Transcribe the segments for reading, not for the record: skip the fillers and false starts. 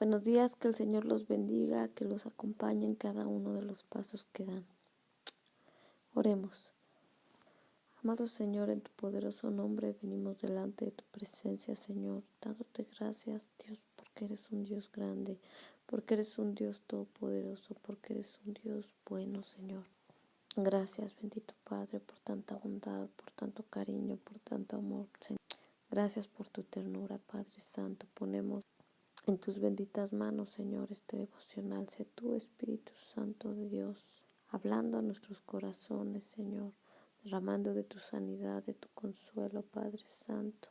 Buenos días, que el Señor los bendiga, que los acompañe en cada uno de los pasos que dan. Oremos. Amado Señor, en tu poderoso nombre venimos delante de tu presencia, Señor, dándote gracias, Dios, porque eres un Dios grande, porque eres un Dios todopoderoso, porque eres un Dios bueno, Señor. Gracias, bendito Padre, por tanta bondad, por tanto cariño, por tanto amor, Señor. Gracias por tu ternura, Padre Santo. Ponemos en tus benditas manos, Señor, este devocional. Sé tú, Espíritu Santo de Dios, hablando a nuestros corazones, Señor, derramando de tu sanidad, de tu consuelo, Padre Santo,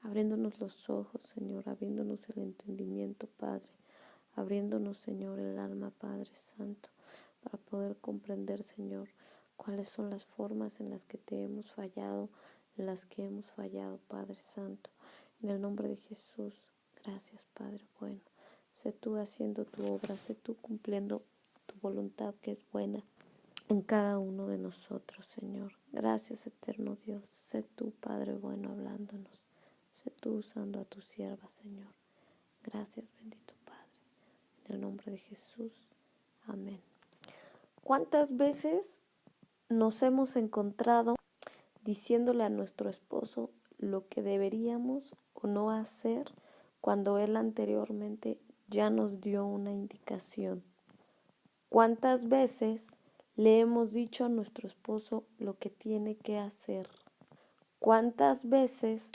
abriéndonos los ojos, Señor, abriéndonos el entendimiento, Padre, abriéndonos, Señor, el alma, Padre Santo, para poder comprender, Señor, cuáles son las formas en las que te hemos fallado, Padre Santo. En el nombre de Jesús, gracias, Padre bueno. Sé tú haciendo tu obra, sé tú cumpliendo tu voluntad que es buena en cada uno de nosotros, Señor. Gracias, eterno Dios. Sé tú, Padre bueno, hablándonos. Sé tú usando a tu sierva, Señor. Gracias, bendito Padre. En el nombre de Jesús. Amén. ¿Cuántas veces nos hemos encontrado diciéndole a nuestro esposo lo que deberíamos o no hacer cuando él anteriormente ya nos dio una indicación? ¿Cuántas veces le hemos dicho a nuestro esposo lo que tiene que hacer? ¿Cuántas veces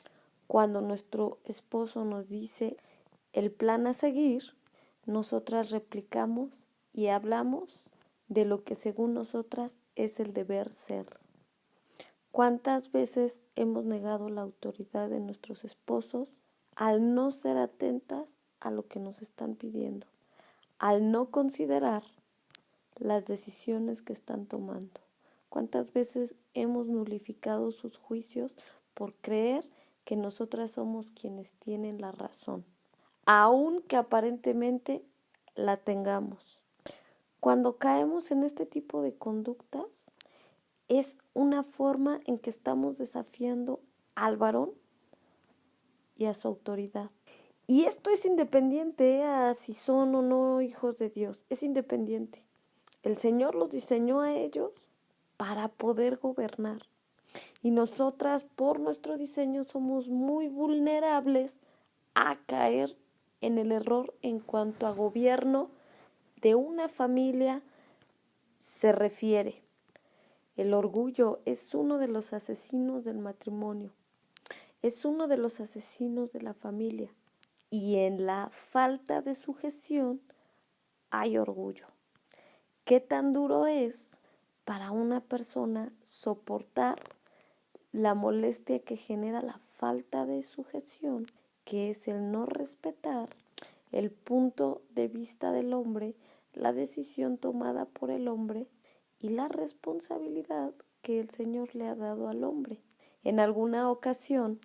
cuando nuestro esposo nos dice el plan a seguir, nosotras replicamos y hablamos de lo que según nosotras es el deber ser? ¿Cuántas veces hemos negado la autoridad de nuestros esposos al no ser atentas a lo que nos están pidiendo, al no considerar las decisiones que están tomando? ¿Cuántas veces hemos nulificado sus juicios por creer que nosotras somos quienes tienen la razón, aun que aparentemente la tengamos? Cuando caemos en este tipo de conductas, es una forma en que estamos desafiando al varón y a su autoridad. Y esto es independiente a si son o no hijos de Dios, es independiente. El Señor los diseñó a ellos para poder gobernar. Y nosotras, por nuestro diseño, somos muy vulnerables a caer en el error en cuanto a gobierno de una familia se refiere. El orgullo es uno de los asesinos del matrimonio, es uno de los asesinos de la familia. Y en la falta de sujeción hay orgullo. ¿Qué tan duro es para una persona soportar la molestia que genera la falta de sujeción, que es el no respetar el punto de vista del hombre, la decisión tomada por el hombre y la responsabilidad que el Señor le ha dado al hombre? En alguna ocasión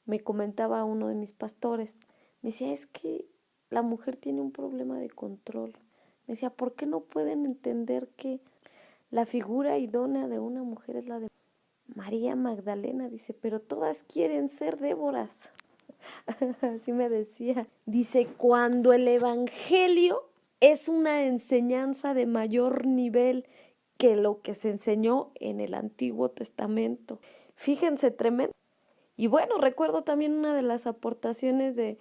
me comentaba uno de mis pastores, me decía, es que la mujer tiene un problema de control. Me decía, ¿por qué no pueden entender que la figura idónea de una mujer es la de María Magdalena? Dice, pero todas quieren ser Déboras. Así me decía. Dice, cuando el evangelio es una enseñanza de mayor nivel que lo que se enseñó en el Antiguo Testamento. Fíjense, tremendo. Y bueno, recuerdo también una de las aportaciones de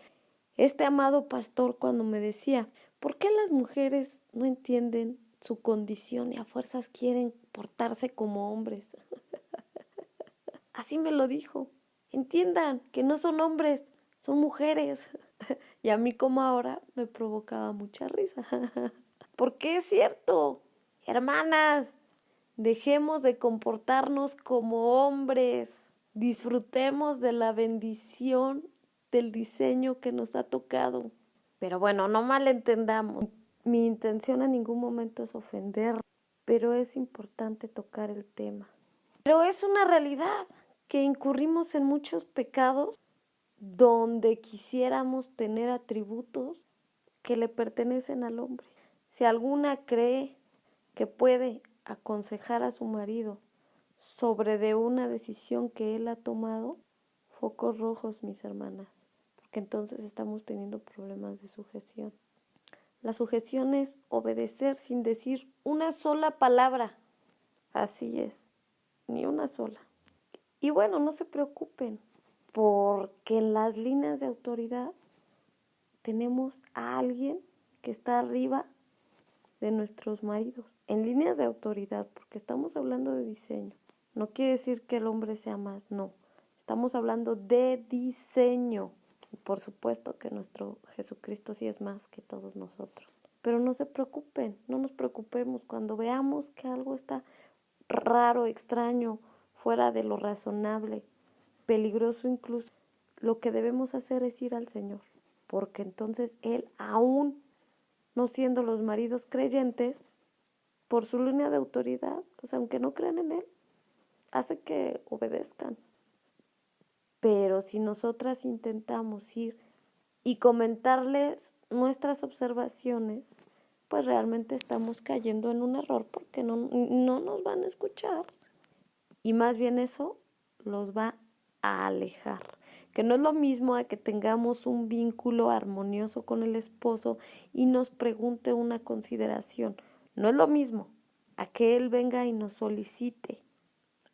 este amado pastor cuando me decía, ¿por qué las mujeres no entienden su condición y a fuerzas quieren portarse como hombres? Así me lo dijo. Entiendan que no son hombres, son mujeres. Y a mí como ahora me provocaba mucha risa. Porque es cierto, hermanas, dejemos de comportarnos como hombres. Disfrutemos de la bendición del diseño que nos ha tocado. Pero bueno, no malentendamos. Mi intención en ningún momento es ofender, pero es importante tocar el tema. Pero es una realidad que incurrimos en muchos pecados donde quisiéramos tener atributos que le pertenecen al hombre. Si alguna cree que puede aconsejar a su marido sobre de una decisión que él ha tomado, focos rojos, mis hermanas, porque entonces estamos teniendo problemas de sujeción. La sujeción es obedecer sin decir una sola palabra. Así es, ni una sola. Y bueno, no se preocupen, porque en las líneas de autoridad tenemos a alguien que está arriba de nuestros maridos. En líneas de autoridad, porque estamos hablando de diseño. No quiere decir que el hombre sea más, no. Estamos hablando de diseño. Por supuesto que nuestro Jesucristo sí es más que todos nosotros. Pero no se preocupen, no nos preocupemos cuando veamos que algo está raro, extraño, fuera de lo razonable, peligroso incluso. Lo que debemos hacer es ir al Señor, porque entonces Él, aún no siendo los maridos creyentes, por su línea de autoridad, pues aunque no crean en Él, hace que obedezcan. Pero si nosotras intentamos ir y comentarles nuestras observaciones, pues realmente estamos cayendo en un error porque no nos van a escuchar. Y más bien eso los va a alejar. Que no es lo mismo a que tengamos un vínculo armonioso con el esposo y nos pregunte una consideración. No es lo mismo a que él venga y nos solicite,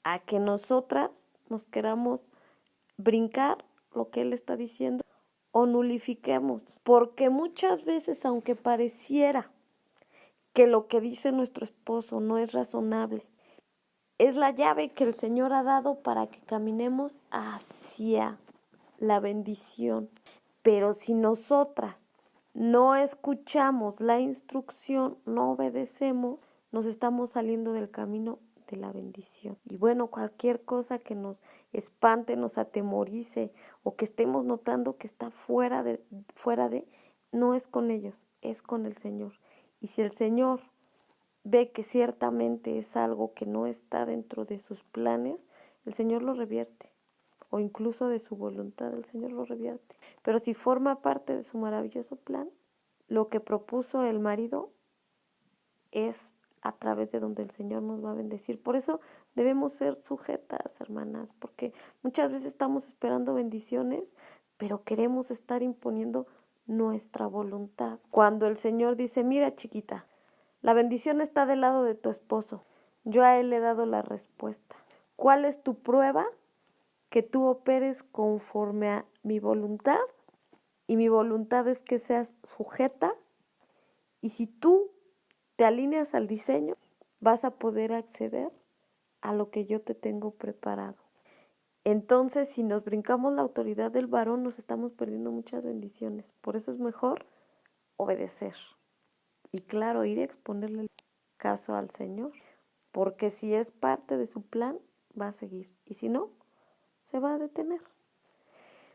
a que nosotras nos queramos brincar lo que él está diciendo o nulifiquemos. Porque muchas veces, aunque pareciera que lo que dice nuestro esposo no es razonable, es la llave que el Señor ha dado para que caminemos hacia la bendición. Pero si nosotras no escuchamos la instrucción, no obedecemos, nos estamos saliendo del camino de la bendición. Y bueno, cualquier cosa que nos espante, nos atemorice o que estemos notando que está fuera de, no es con ellos, es con el Señor. Y si el Señor ve que ciertamente es algo que no está dentro de sus planes, el Señor lo revierte. O incluso de su voluntad, el Señor lo revierte. Pero si forma parte de su maravilloso plan, lo que propuso el marido es a través de donde el Señor nos va a bendecir. Por eso debemos ser sujetas, hermanas, porque muchas veces estamos esperando bendiciones, pero queremos estar imponiendo nuestra voluntad. Cuando el Señor dice, mira chiquita, la bendición está del lado de tu esposo. Yo a él le he dado la respuesta. ¿Cuál es tu prueba? Que tú operes conforme a mi voluntad. Y mi voluntad es que seas sujeta. Y si tú te alineas al diseño, vas a poder acceder a lo que yo te tengo preparado. Entonces, si nos brincamos la autoridad del varón, nos estamos perdiendo muchas bendiciones. Por eso es mejor obedecer. Y claro, ir a exponerle el caso al Señor, porque si es parte de su plan, va a seguir, y si no, se va a detener.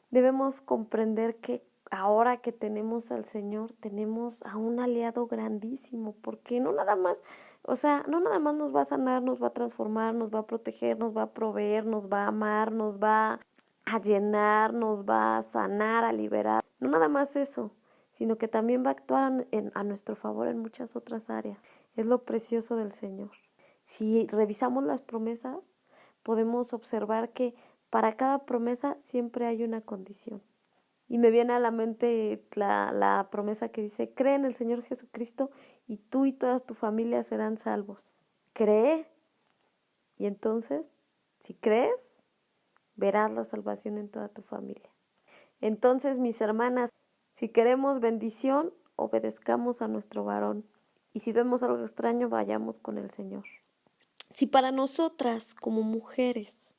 Debemos comprender que ahora que tenemos al Señor, tenemos a un aliado grandísimo, porque no nada más nos va a sanar, nos va a transformar, nos va a proteger, nos va a proveer, nos va a amar, nos va a llenar, nos va a sanar, a liberar. No nada más eso, sino que también va a actuar a nuestro favor en muchas otras áreas. Es lo precioso del Señor. Si revisamos las promesas, podemos observar que para cada promesa siempre hay una condición. Y me viene a la mente la promesa que dice, cree en el Señor Jesucristo y tú y toda tu familia serán salvos. Cree. Y entonces, si crees, verás la salvación en toda tu familia. Entonces, mis hermanas, si queremos bendición, obedezcamos a nuestro varón. Y si vemos algo extraño, vayamos con el Señor. Si para nosotras, como mujeres,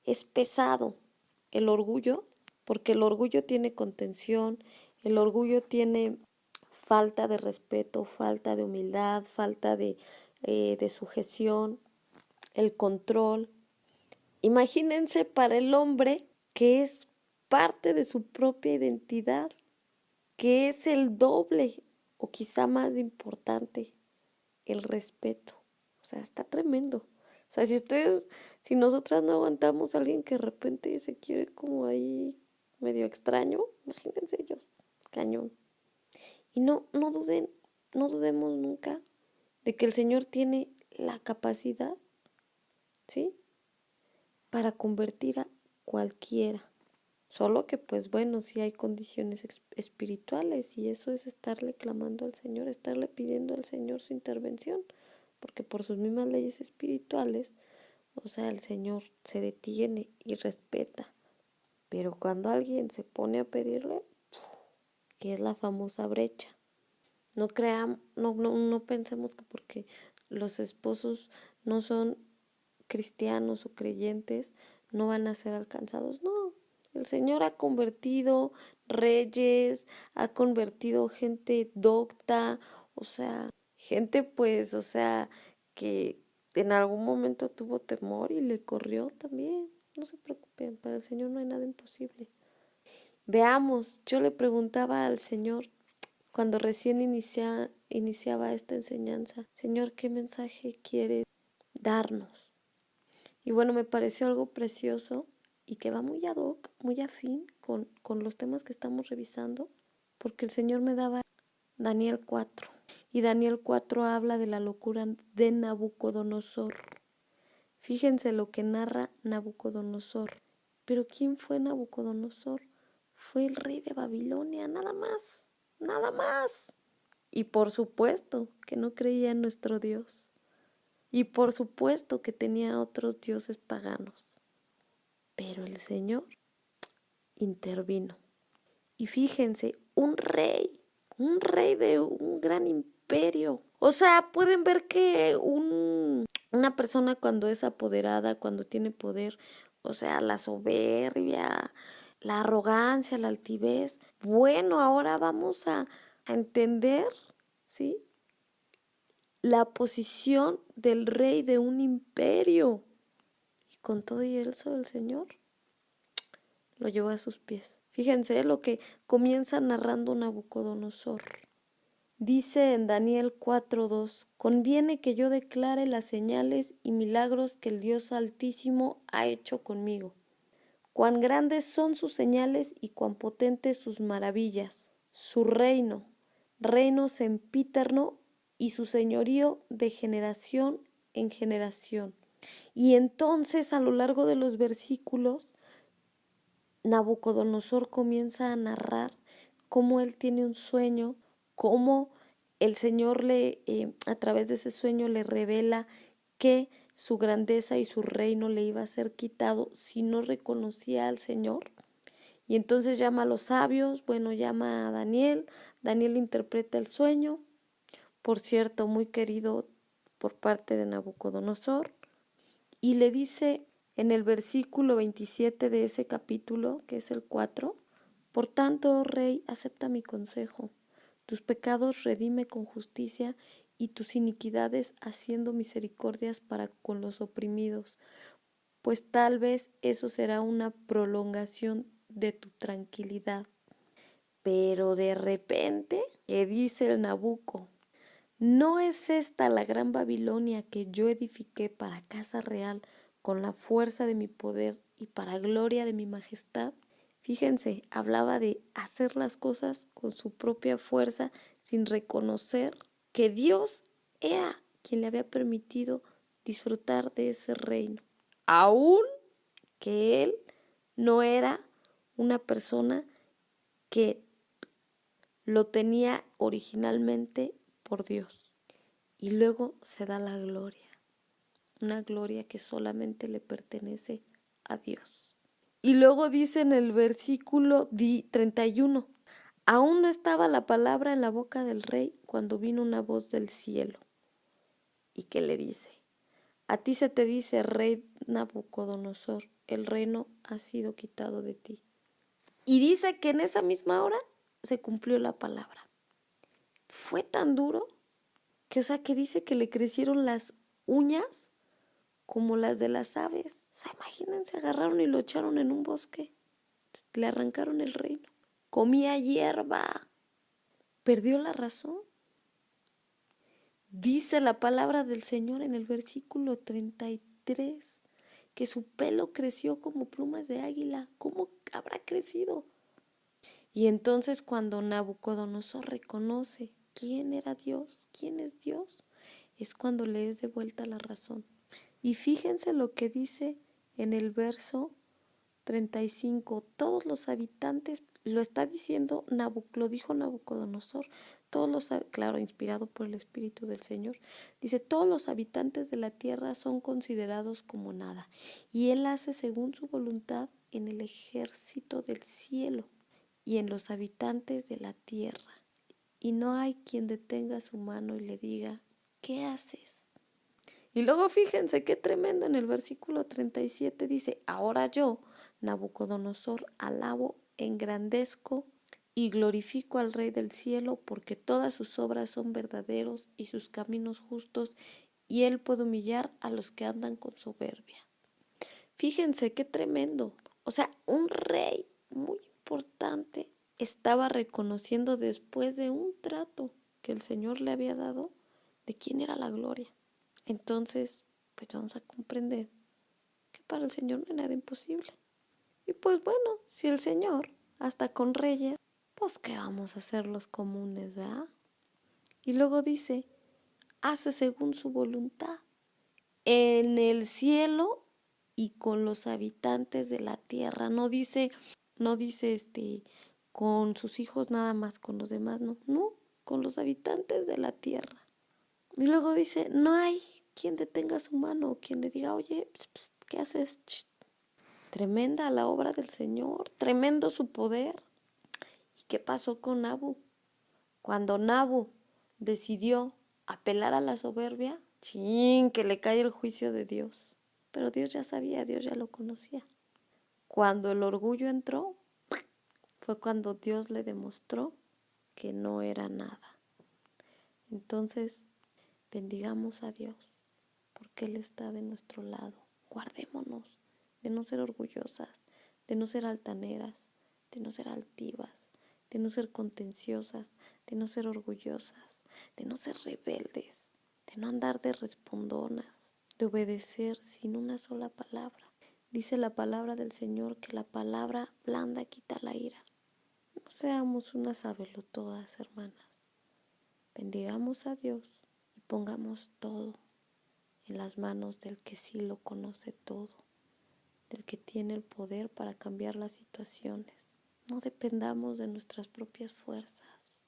es pesado el orgullo, porque el orgullo tiene contención, el orgullo tiene falta de respeto, falta de humildad, falta de sujeción, el control. Imagínense para el hombre que es parte de su propia identidad, que es el doble o quizá más importante, el respeto. O sea, está tremendo. O sea, si nosotras no aguantamos a alguien que de repente se quiere como ahí medio extraño, imagínense ellos, cañón. Y no dudemos nunca de que el Señor tiene la capacidad, ¿sí?, para convertir a cualquiera. Solo que pues bueno, sí hay condiciones espirituales y eso es estarle clamando al Señor, estarle pidiendo al Señor su intervención, porque por sus mismas leyes espirituales, o sea, el Señor se detiene y respeta. Pero cuando alguien se pone a pedirle, que es la famosa brecha. No pensemos que porque los esposos no son cristianos o creyentes, no van a ser alcanzados. No, el Señor ha convertido reyes, ha convertido gente docta, o sea, gente pues, o sea, que en algún momento tuvo temor y le corrió también. No se preocupen, para el Señor no hay nada imposible. Veamos, yo le preguntaba al Señor cuando recién iniciaba esta enseñanza, Señor, ¿qué mensaje quieres darnos? Y bueno, me pareció algo precioso y que va muy ad hoc, muy afín con los temas que estamos revisando, porque el Señor me daba Daniel 4. Y Daniel 4 habla de la locura de Nabucodonosor. Fíjense lo que narra Nabucodonosor. Pero ¿quién fue Nabucodonosor? Fue el rey de Babilonia, nada más, nada más. Y por supuesto que no creía en nuestro Dios. Y por supuesto que tenía otros dioses paganos. Pero el Señor intervino. Y fíjense, un rey de un gran imperio. O sea, pueden ver que una persona cuando es apoderada, cuando tiene poder, o sea, la soberbia, la arrogancia, la altivez. Bueno, ahora vamos a entender, ¿sí? La posición del rey de un imperio. Y con todo y eso el Señor lo llevó a sus pies. Fíjense lo que comienza narrando Nabucodonosor. Dice en Daniel 4:2, conviene que yo declare las señales y milagros que el Dios Altísimo ha hecho conmigo. Cuán grandes son sus señales y cuán potentes sus maravillas. Su reino sempiterno y su señorío de generación en generación. Y entonces a lo largo de los versículos, Nabucodonosor comienza a narrar cómo él tiene un sueño, cómo el Señor a través de ese sueño le revela que su grandeza y su reino le iba a ser quitado si no reconocía al Señor. Y entonces llama a los sabios, llama a Daniel, Daniel interpreta el sueño, por cierto, muy querido por parte de Nabucodonosor, y le dice en el versículo 27 de ese capítulo, que es el 4, por tanto, oh rey, acepta mi consejo, tus pecados redime con justicia y tus iniquidades haciendo misericordias para con los oprimidos, pues tal vez eso será una prolongación de tu tranquilidad. Pero de repente, ¿qué dice el Nabucco? ¿No es esta la gran Babilonia que yo edifiqué para casa real con la fuerza de mi poder y para gloria de mi majestad? Fíjense, hablaba de hacer las cosas con su propia fuerza sin reconocer que Dios era quien le había permitido disfrutar de ese reino. Aún que él no era una persona que lo tenía originalmente por Dios. Y luego se da la gloria, una gloria que solamente le pertenece a Dios. Y luego dice en el versículo 31, aún no estaba la palabra en la boca del rey cuando vino una voz del cielo. ¿Y qué le dice? A ti se te dice, rey Nabucodonosor, el reino ha sido quitado de ti. Y dice que en esa misma hora se cumplió la palabra. Fue tan duro que dice que le crecieron las uñas como las de las aves. O sea, imagínense, agarraron y lo echaron en un bosque. Le arrancaron el reino. Comía hierba. Perdió la razón. Dice la palabra del Señor en el versículo 33 que su pelo creció como plumas de águila. ¿Cómo habrá crecido? Y entonces cuando Nabucodonosor reconoce quién era Dios, quién es Dios, es cuando le es de vuelta la razón. Y fíjense lo que dice en el verso 35, todos los habitantes, lo está diciendo, lo dijo Nabucodonosor, claro, inspirado por el Espíritu del Señor, dice, todos los habitantes de la tierra son considerados como nada, y Él hace según su voluntad en el ejército del cielo y en los habitantes de la tierra, y no hay quien detenga su mano y le diga, ¿qué haces? Y luego fíjense qué tremendo, en el versículo 37 dice, ahora yo, Nabucodonosor, alabo, engrandezco y glorifico al Rey del cielo, porque todas sus obras son verdaderos y sus caminos justos, y él puede humillar a los que andan con soberbia. Fíjense qué tremendo. O sea, un rey muy importante estaba reconociendo, después de un trato que el Señor le había dado, de quién era la gloria. Entonces, pues vamos a comprender que para el Señor no hay nada imposible. Y pues bueno, si el Señor, hasta con reyes, pues ¿qué vamos a hacer los comunes, verdad? Y luego dice, hace según su voluntad, en el cielo y con los habitantes de la tierra. No dice con sus hijos nada más, con los demás, no, con los habitantes de la tierra. Y luego dice, no hay quien detenga su mano o quien le diga, oye, ¿qué haces? Tremenda la obra del Señor, tremendo su poder. ¿Y qué pasó con Nabu? Cuando Nabu decidió apelar a la soberbia, que le cae el juicio de Dios. Pero Dios ya sabía, Dios ya lo conocía. Cuando el orgullo entró, fue cuando Dios le demostró que no era nada. Entonces, bendigamos a Dios, porque Él está de nuestro lado. Guardémonos de no ser orgullosas, de no ser altaneras, de no ser altivas, de no ser contenciosas, de no ser orgullosas, de no ser rebeldes, de no andar de respondonas, de obedecer sin una sola palabra. Dice la palabra del Señor que la palabra blanda quita la ira. No seamos unas sabelotodas, hermanas. Bendigamos a Dios y pongamos todo en las manos del que sí lo conoce todo, del que tiene el poder para cambiar las situaciones. No dependamos de nuestras propias fuerzas,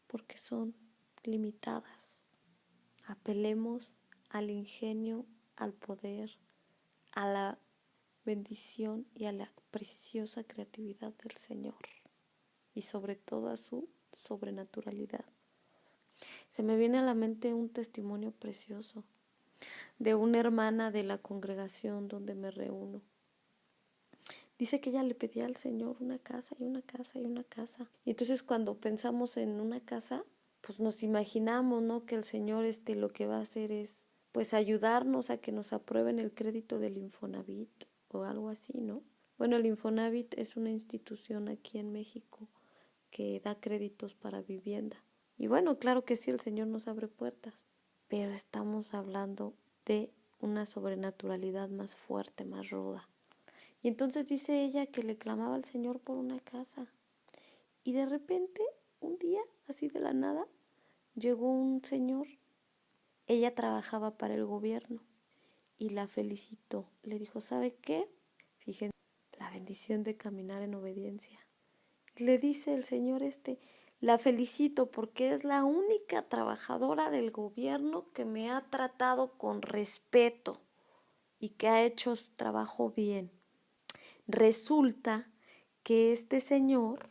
porque son limitadas. Apelemos al ingenio, al poder, a la bendición y a la preciosa creatividad del Señor, y sobre todo a su sobrenaturalidad. Se me viene a la mente un testimonio precioso de una hermana de la congregación donde me reúno. Dice que ella le pedía al Señor una casa y una casa y una casa. Y entonces cuando pensamos en una casa, pues nos imaginamos, ¿no? Que el Señor lo que va a hacer es pues ayudarnos a que nos aprueben el crédito del Infonavit o algo así, ¿no? Bueno, el Infonavit es una institución aquí en México que da créditos para vivienda. Y bueno, claro que sí, el Señor nos abre puertas, pero estamos hablando de una sobrenaturalidad más fuerte, más ruda. Y entonces dice ella que le clamaba al Señor por una casa. Y de repente, un día, así de la nada, llegó un señor. Ella trabajaba para el gobierno y la felicitó. Le dijo, ¿sabe qué? Fíjense, la bendición de caminar en obediencia. Le dice el señor la felicito porque es la única trabajadora del gobierno que me ha tratado con respeto y que ha hecho su trabajo bien. Resulta que este señor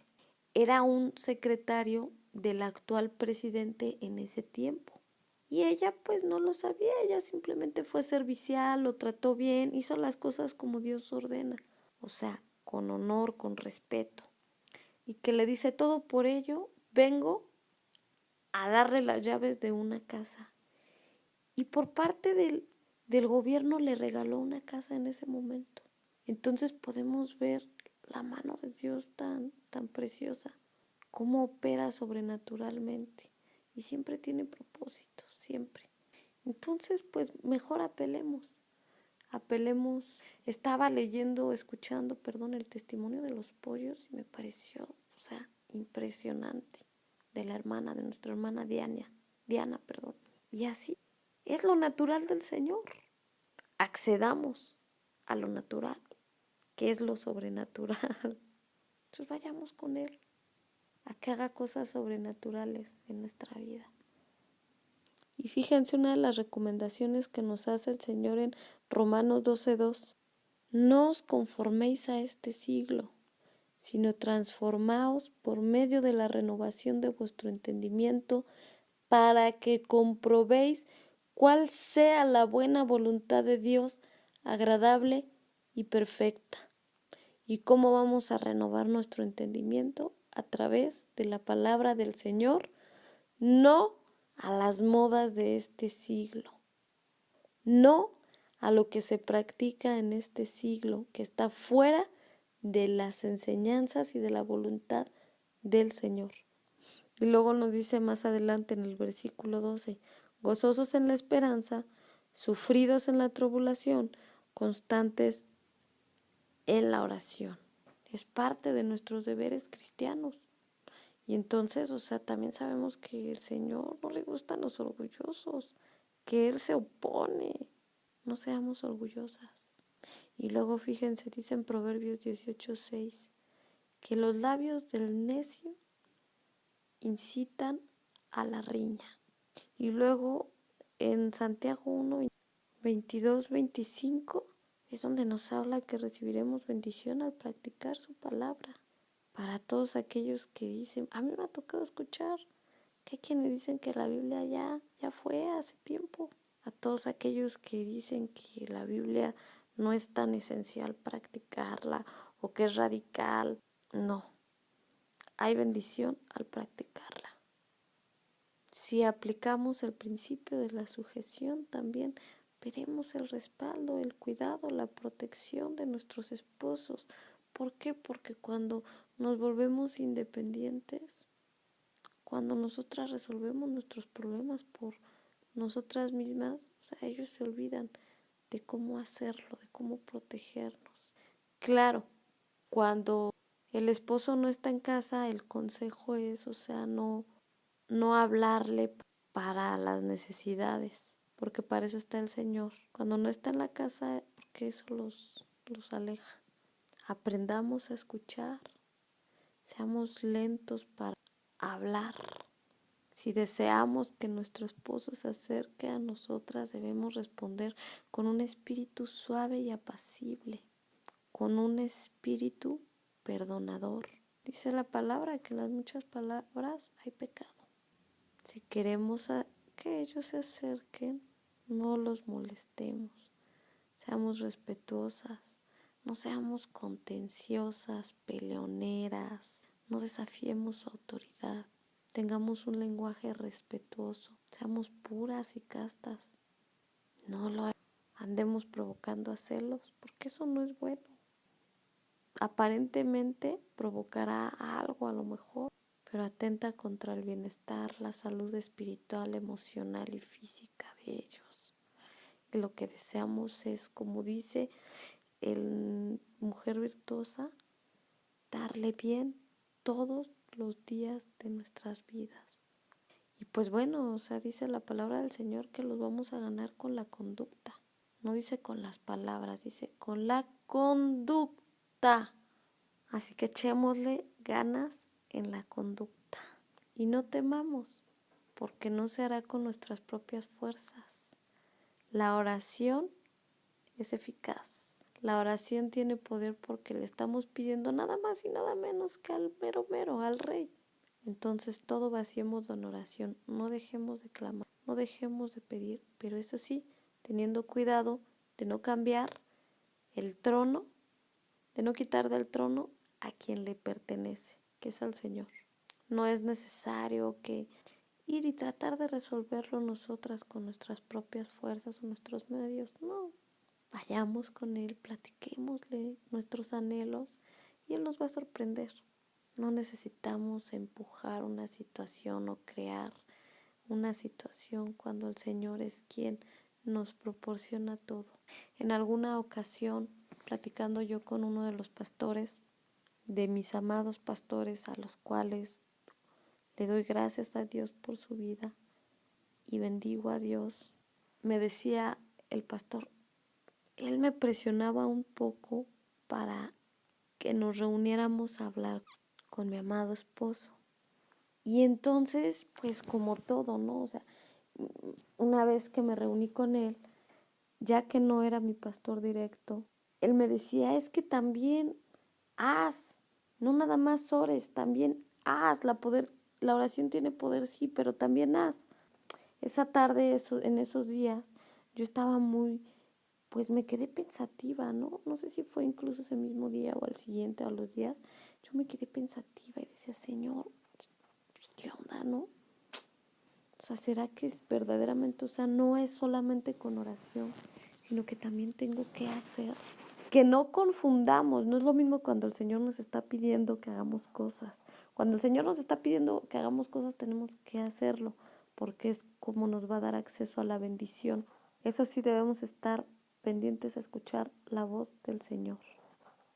era un secretario del actual presidente en ese tiempo. Y ella pues no lo sabía, ella simplemente fue servicial, lo trató bien, hizo las cosas como Dios ordena, o sea, con honor, con respeto. Y que le dice, todo por ello vengo a darle las llaves de una casa. Y por parte del gobierno le regaló una casa en ese momento. Entonces podemos ver la mano de Dios tan preciosa, cómo opera sobrenaturalmente y siempre tiene propósito, siempre. Entonces, pues mejor apelemos. Estaba escuchando, el testimonio de los pollos y me pareció, impresionante, de nuestra hermana Diana. Y así es lo natural del Señor. Accedamos a lo natural qué es lo sobrenatural. Entonces vayamos con Él a que haga cosas sobrenaturales en nuestra vida. Y fíjense una de las recomendaciones que nos hace el Señor en Romanos 12:2. No os conforméis a este siglo, sino transformaos por medio de la renovación de vuestro entendimiento, para que comprobéis cuál sea la buena voluntad de Dios, agradable y perfecta. ¿Y cómo vamos a renovar nuestro entendimiento? A través de la palabra del Señor, no a las modas de este siglo, no a lo que se practica en este siglo, que está fuera de las enseñanzas y de la voluntad del Señor. Y luego nos dice más adelante en el versículo 12, gozosos en la esperanza, sufridos en la tribulación, constantes en la oración. Es parte de nuestros deberes cristianos. Y entonces, también sabemos que el Señor no le gustan los orgullosos, que Él se opone. No seamos orgullosas. Y luego fíjense, dice en Proverbios 18:6, que los labios del necio incitan a la riña. Y luego en Santiago 1:22-25 es donde nos habla que recibiremos bendición al practicar su palabra. Para todos aquellos que dicen, a mí me ha tocado escuchar que hay quienes dicen que la Biblia ya fue hace tiempo. A todos aquellos que dicen que la Biblia no es tan esencial practicarla o que es radical. No, hay bendición al practicarla. Si aplicamos el principio de la sujeción, también veremos el respaldo, el cuidado, la protección de nuestros esposos. ¿Por qué? Porque cuando nos volvemos independientes, cuando nosotras resolvemos nuestros problemas por nosotras mismas, ellos se olvidan de cómo hacerlo, de cómo protegernos. Claro, cuando el esposo no está en casa, el consejo es, no hablarle para las necesidades, porque para eso está el Señor. Cuando no está en la casa, porque eso los aleja. Aprendamos a escuchar, seamos lentos para hablar. Si deseamos que nuestro esposo se acerque a nosotras, debemos responder con un espíritu suave y apacible, con un espíritu perdonador. Dice la palabra que en las muchas palabras hay pecado. Si queremos que ellos se acerquen, no los molestemos, seamos respetuosas, no seamos contenciosas, peleoneras, no desafiemos su autoridad, tengamos un lenguaje respetuoso, seamos puras y castas, no lo andemos provocando a celos, porque eso no es bueno. Aparentemente provocará algo a lo mejor, pero atenta contra el bienestar, la salud espiritual, emocional y física de ellos. Y lo que deseamos es, como dice el Mujer Virtuosa, darle bien todos los días de nuestras vidas. Y pues bueno, dice la palabra del Señor que los vamos a ganar con la conducta. No dice con las palabras, dice con la conducta. Así que echémosle ganas en la conducta y no temamos, porque no se hará con nuestras propias fuerzas. La oración es eficaz. La oración tiene poder porque le estamos pidiendo nada más y nada menos que al mero, al Rey. Entonces todo vaciémoslo en oración. No dejemos de clamar, no dejemos de pedir, pero eso sí, teniendo cuidado de no cambiar el trono, de no quitar del trono a quien le pertenece, que es al Señor. No es necesario que ir y tratar de resolverlo nosotras con nuestras propias fuerzas o nuestros medios. No, vayamos con Él, platiquémosle nuestros anhelos y Él nos va a sorprender. No necesitamos empujar una situación o crear una situación cuando el Señor es quien nos proporciona todo. En alguna ocasión, platicando yo con uno de los pastores, de mis amados pastores, a los cuales le doy gracias a Dios por su vida y bendigo a Dios, me decía el pastor, él me presionaba un poco para que nos reuniéramos a hablar con mi amado esposo. Y entonces, pues como todo, ¿no? O sea, una vez que me reuní con él, ya que no era mi pastor directo, él me decía, es que también haz, no nada más ores, también haz, la oración tiene poder, sí, pero también haz. Esa tarde, en esos días, yo estaba pues me quedé pensativa, ¿no? No sé si fue incluso ese mismo día o al siguiente o a los días, yo me quedé pensativa y decía, Señor, ¿qué onda, no? O sea, ¿será que es verdaderamente, o sea, no es solamente con oración, sino que también tengo que hacer? Que no confundamos, no es lo mismo cuando el Señor nos está pidiendo que hagamos cosas. Cuando el Señor nos está pidiendo que hagamos cosas, tenemos que hacerlo, porque es como nos va a dar acceso a la bendición. Eso sí, debemos estar pendientes a escuchar la voz del Señor.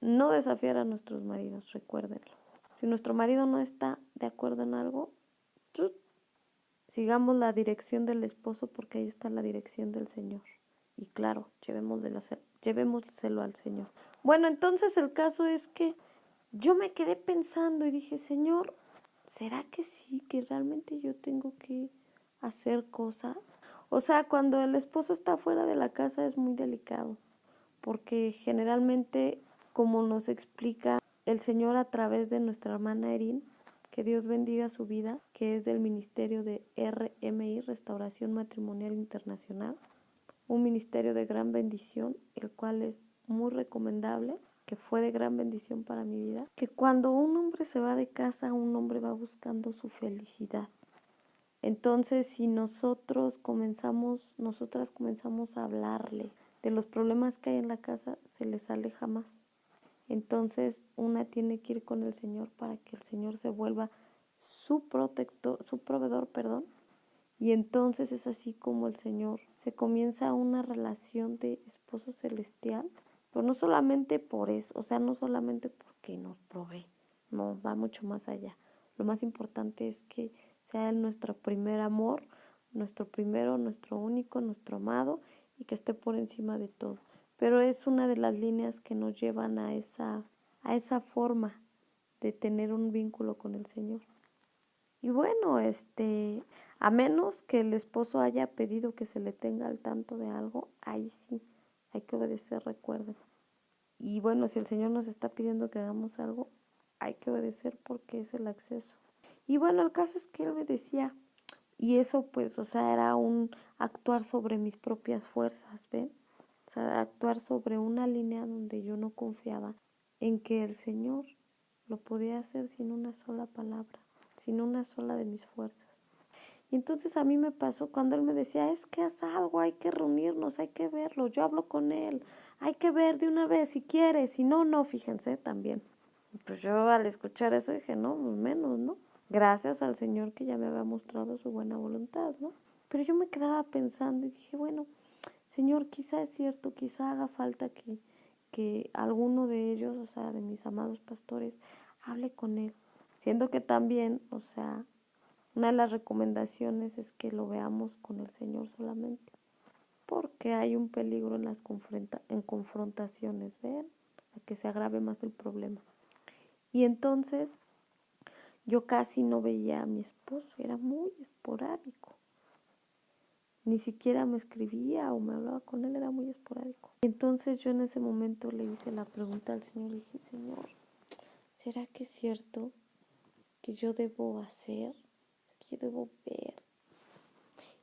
No desafiar a nuestros maridos, recuérdenlo. Si nuestro marido no está de acuerdo en algo, sigamos la dirección del esposo, porque ahí está la dirección del Señor. Y claro, llevémoselo al Señor. Bueno, entonces el caso es que yo me quedé pensando y dije, Señor, ¿será que sí, que realmente yo tengo que hacer cosas? O sea, cuando el esposo está fuera de la casa es muy delicado, porque generalmente, como nos explica el Señor a través de nuestra hermana Erin, que Dios bendiga su vida, que es del ministerio de RMI, Restauración Matrimonial Internacional, un ministerio de gran bendición, el cual es muy recomendable, que fue de gran bendición para mi vida, que cuando un hombre se va de casa, un hombre va buscando su felicidad. Entonces, si nosotras comenzamos a hablarle de los problemas que hay en la casa, se les aleja más. Entonces, una tiene que ir con el Señor para que el Señor se vuelva su proveedor, y entonces es así como el Señor se comienza una relación de esposo celestial, pero no solamente por eso, o sea, no solamente porque nos provee, no, va mucho más allá. Lo más importante es que sea Él nuestro primer amor, nuestro primero, nuestro único, nuestro amado, y que esté por encima de todo. Pero es una de las líneas que nos llevan a esa forma de tener un vínculo con el Señor. Y bueno, a menos que el esposo haya pedido que se le tenga al tanto de algo, ahí sí, hay que obedecer, recuerden. Y bueno, si el Señor nos está pidiendo que hagamos algo, hay que obedecer porque es el acceso. Y bueno, el caso es que él me decía, y eso pues, o sea, era un actuar sobre mis propias fuerzas, ¿ven? O sea, actuar sobre una línea donde yo no confiaba en que el Señor lo podía hacer sin una sola palabra, sin una sola de mis fuerzas. Y entonces a mí me pasó cuando él me decía, es que haz algo, hay que reunirnos, hay que verlo, yo hablo con él, hay que ver de una vez si quieres, si no, no, fíjense también. Pues yo al escuchar eso dije, no, pues menos, ¿no? Gracias al Señor que ya me había mostrado su buena voluntad, ¿no? Pero yo me quedaba pensando y dije, bueno, Señor, quizá es cierto, quizá haga falta que alguno de ellos, o sea, de mis amados pastores, hable con él. Siendo que también, o sea, una de las recomendaciones es que lo veamos con el Señor solamente, porque hay un peligro en las confrontaciones, ¿ven? A que se agrave más el problema. Y entonces yo casi no veía a mi esposo, era muy esporádico. Ni siquiera me escribía o me hablaba con él, era muy esporádico. Y entonces yo en ese momento le hice la pregunta al Señor, le dije, Señor, ¿será que es cierto que yo debo hacer, que yo debo ver?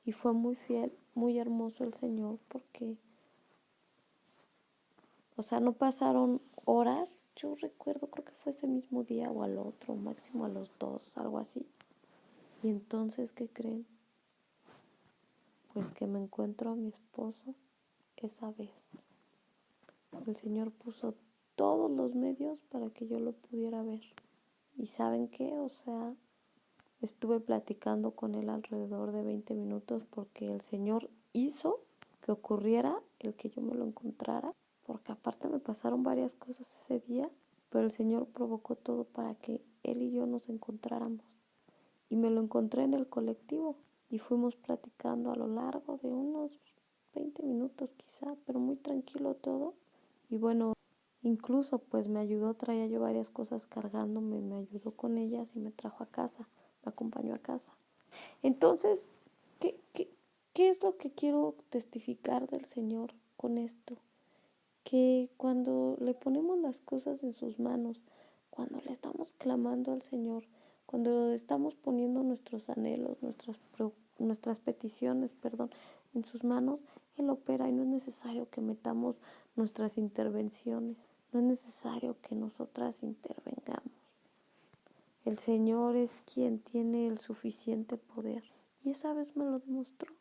Y fue muy fiel, muy hermoso el Señor, porque, o sea, no pasaron horas, yo recuerdo, creo que fue ese mismo día o al otro, máximo a los 2, algo así. Y entonces, ¿qué creen? Pues que me encuentro a mi esposo esa vez. El Señor puso todos los medios para que yo lo pudiera ver. ¿Y saben qué? O sea, estuve platicando con él alrededor de 20 minutos porque el Señor hizo que ocurriera el que yo me lo encontrara, porque aparte me pasaron varias cosas ese día, pero el Señor provocó todo para que él y yo nos encontráramos. Y me lo encontré en el colectivo y fuimos platicando a lo largo de unos 20 minutos quizá, pero muy tranquilo todo. Y bueno, Incluso pues me ayudó, traía yo varias cosas cargándome, me ayudó con ellas y me trajo a casa, me acompañó a casa. Entonces, ¿qué es lo que quiero testificar del Señor con esto? Que cuando le ponemos las cosas en sus manos, cuando le estamos clamando al Señor, cuando estamos poniendo nuestros anhelos, nuestras peticiones, en sus manos, Él opera y no es necesario que metamos nuestras intervenciones, no es necesario que nosotras intervengamos. El Señor es quien tiene el suficiente poder y esa vez me lo demostró,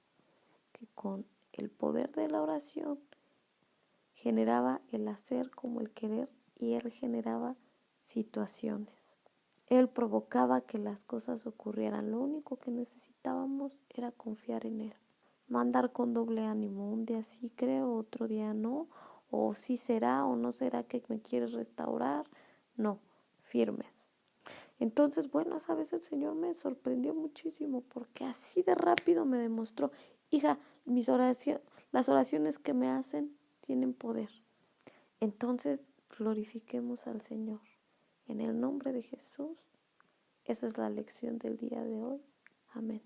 que con el poder de la oración generaba el hacer como el querer y Él generaba situaciones. Él provocaba que las cosas ocurrieran. Lo único que necesitábamos era confiar en Él. No andar con doble ánimo. Un día sí creo, otro día no. O sí será o no será que me quieres restaurar. No, firmes. Entonces, bueno, sabes, el Señor me sorprendió muchísimo porque así de rápido me demostró, hija, las oraciones que me hacen tienen poder. Entonces, glorifiquemos al Señor. En el nombre de Jesús, esa es la lección del día de hoy. Amén.